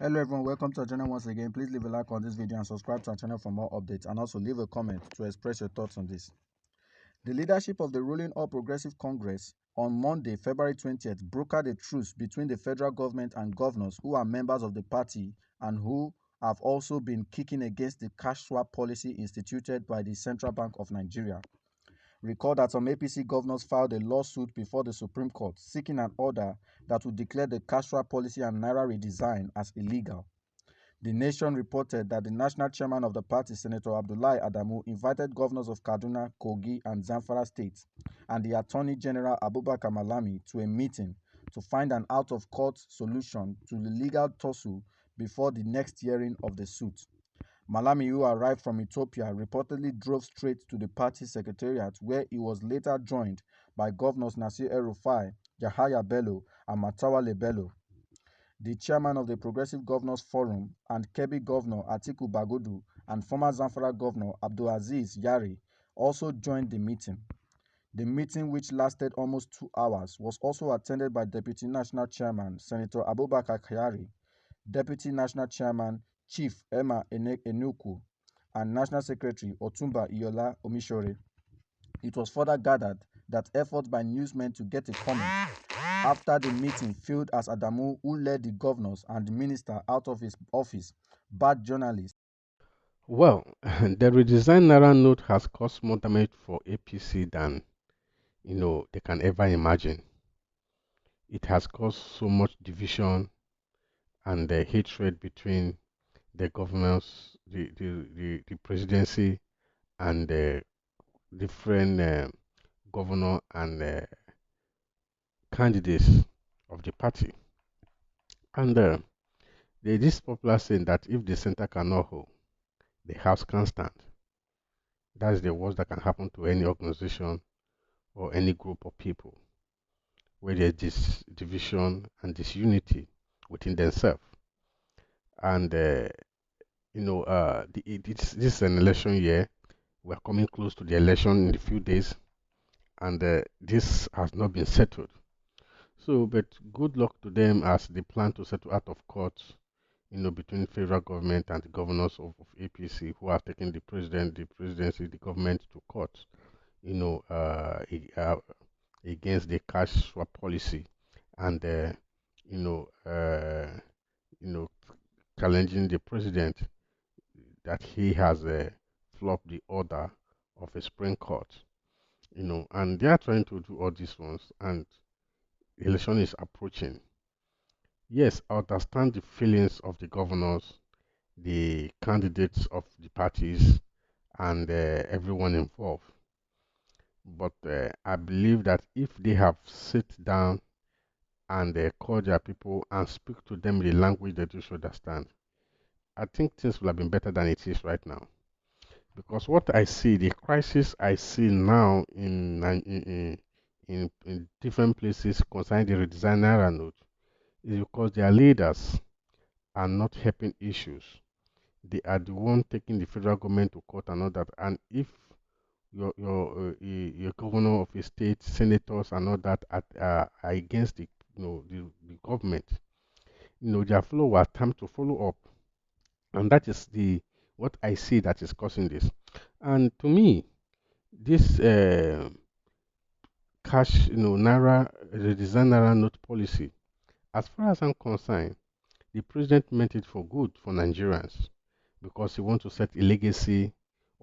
Hello everyone, welcome to our channel once again. Please leave a like on this video and subscribe to our channel for more updates, and also leave a comment to express your thoughts on this. The leadership of the ruling All Progressive Congress on Monday, February 20th, brokered a truce between the federal government and governors who are members of the party and who have also been kicking against the cash swap policy instituted by the Central Bank of Nigeria. Recall that some APC governors filed a lawsuit before the Supreme Court seeking an order that would declare the cash swap policy and Naira redesign as illegal. The Nation reported that the national chairman of the party, Senator Abdullahi Adamu, invited governors of Kaduna, Kogi, and Zamfara states and the Attorney General Abubakar Malami to a meeting to find an out-of-court solution to the legal tussle before the next hearing of the suit. Malami, who arrived from Ethiopia, reportedly drove straight to the party secretariat, where he was later joined by governors Nasir El-Rufai, Yahaya Bello, and Matawale Bello. The chairman of the Progressive Governors Forum and Kebbi Governor Atiku Bagudu and former Zamfara Governor Abdulaziz Yari also joined the meeting. The meeting, which lasted almost 2 hours, was also attended by Deputy National Chairman Senator Abubakar Kyari, Deputy National Chairman Chief Emma Enuku, and National Secretary Otumba Iola Omishore. It was further gathered that efforts by newsmen to get a comment after the meeting failed as Adamu, who led the governors and the minister out of his office, bad journalists. Well, the redesigned Naira note has caused more damage for APC than they can ever imagine. It has caused so much division and the hatred between the governors, the presidency, and the different governor and candidates of the party. And there is this popular saying that if the center cannot hold, the house can stand. That's the worst that can happen to any organization or any group of people where there's this division and disunity within themselves. And this is an election year. We're coming close to the election in a few days, and this has not been settled. So, but good luck to them as they plan to settle out of court, between federal government and the governors of APC who have taken the president, the presidency, the government to court, you know, uh, a- uh, against the cash swap policy and you know uh, you know challenging the president that he has flopped the order of a Supreme Court, and they are trying to do all these ones, and the election is approaching. Yes, I understand the feelings of the governors, the candidates of the parties, and everyone involved. But I believe that if they have sit down and call their people and speak to them in the language that you should understand, I think things will have been better than it is right now. Because what I see, the crisis I see now in different places concerning the redesign Naira note is because their leaders are not helping issues. They are the one taking the federal government to court and all that. And if your governor of a state, senators and all that are against the government, their follower time to follow up, and that is the what I see that is causing this. And to me, this cash, naira redesign naira note policy, as far as I'm concerned, the president meant it for good for Nigerians because he wants to set a legacy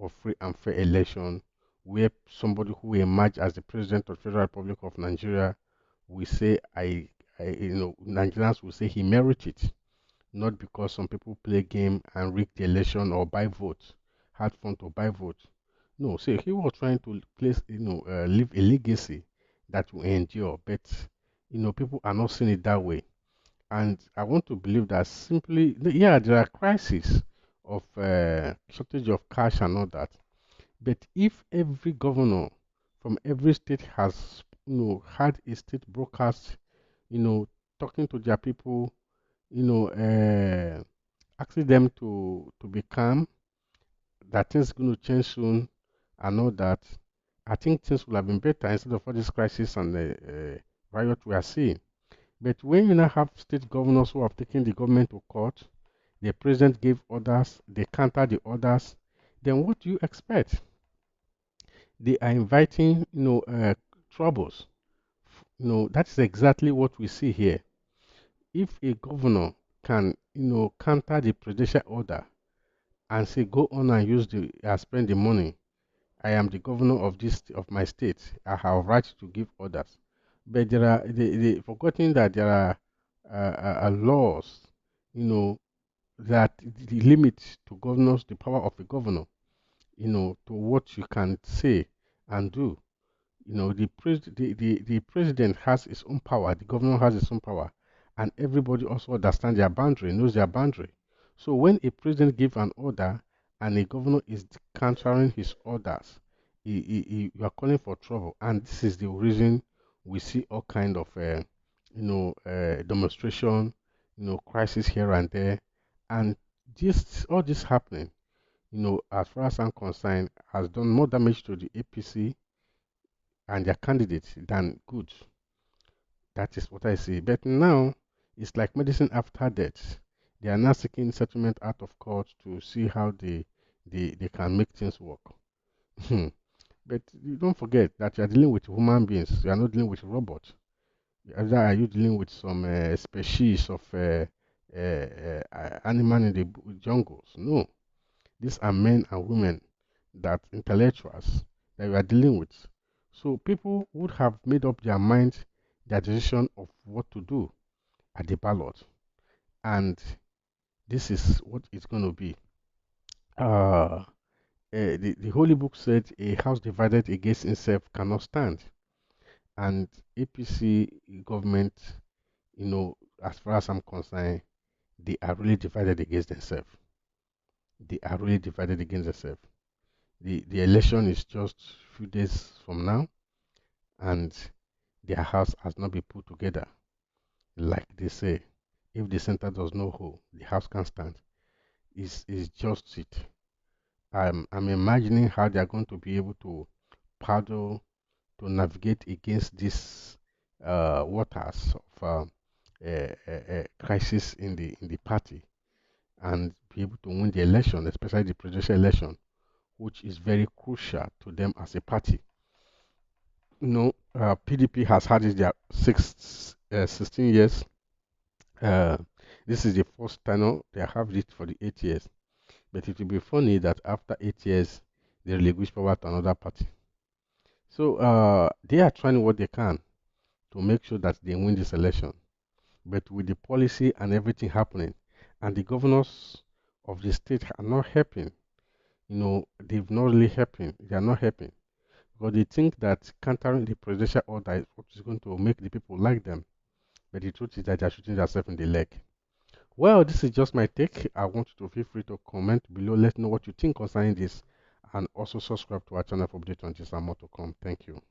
of free and fair election where somebody who emerged as the president of the Federal Republic of Nigeria will say, Nigerians will say he merited it, not because some people play game and rig the election or buy votes, had fun to buy votes. No, see, he was trying to leave a legacy that will endure, but people are not seeing it that way. And I want to believe that simply, yeah, there are crises of shortage of cash and all that. But if every governor from every state has, had a state broadcast, you know, talking to their people, asking them to be calm, that things going to change soon, and all that, I think things will have been better instead of all this crisis and the riot we are seeing. But when you now have state governors who have taken the government to court, the president gave orders, they counter the orders, then what do you expect? They are inviting, troubles. That is exactly what we see here. If a governor can, counter the presidential order and say, go on and spend the money. I am the governor of of my state. I have right to give orders. But they forgetting that there are laws, you know, that the limit to governors, the power of a governor, to what you can say and do. The president has his own power, the governor has his own power, and everybody also understands their boundary, knows their boundary. So when a president gives an order and a governor is countering his orders, you are calling for trouble. And this is the reason we see all kind of, demonstration, crisis here and there. And all this happening, as far as I'm concerned, has done more damage to the APC and their candidates than good. That is what I see. But now it's like medicine after death. They are now seeking settlement out of court to see how they can make things work. But you don't forget that you are dealing with human beings. You are not dealing with robots. Either are you dealing with some species of animal in the jungles? No, these are men and women, that intellectuals that we are dealing with. So people would have made up their mind, their decision of what to do at the ballot. And this is what it's going to be. The Holy Book said a house divided against itself cannot stand. And APC government, as far as I'm concerned, they are really divided against themselves. They are really divided against themselves. The election is just a few days from now, and their house has not been put together. Like they say, if the center does not hold, the house can't stand. Is just it. I'm imagining how they are going to be able to paddle to navigate against these waters of crisis in the party and be able to win the election, especially the presidential election, which is very crucial to them as a party. PDP has had it their 16 years. Uh, this is the first tenure they have it for the 8 years. But it will be funny that after 8 years, they relinquish power to another party. So they are trying what they can to make sure that they win this election. But with the policy and everything happening, and the governors of the state are not helping, they've not really helping. They are not helping because they think that countering the presidential order is what is going to make the people like them. But the truth is that they are shooting themselves in the leg. Well, this is just my take. I want you to feel free to comment below. Let me know what you think concerning this. And also subscribe to our channel for updates on this and more to come. Thank you.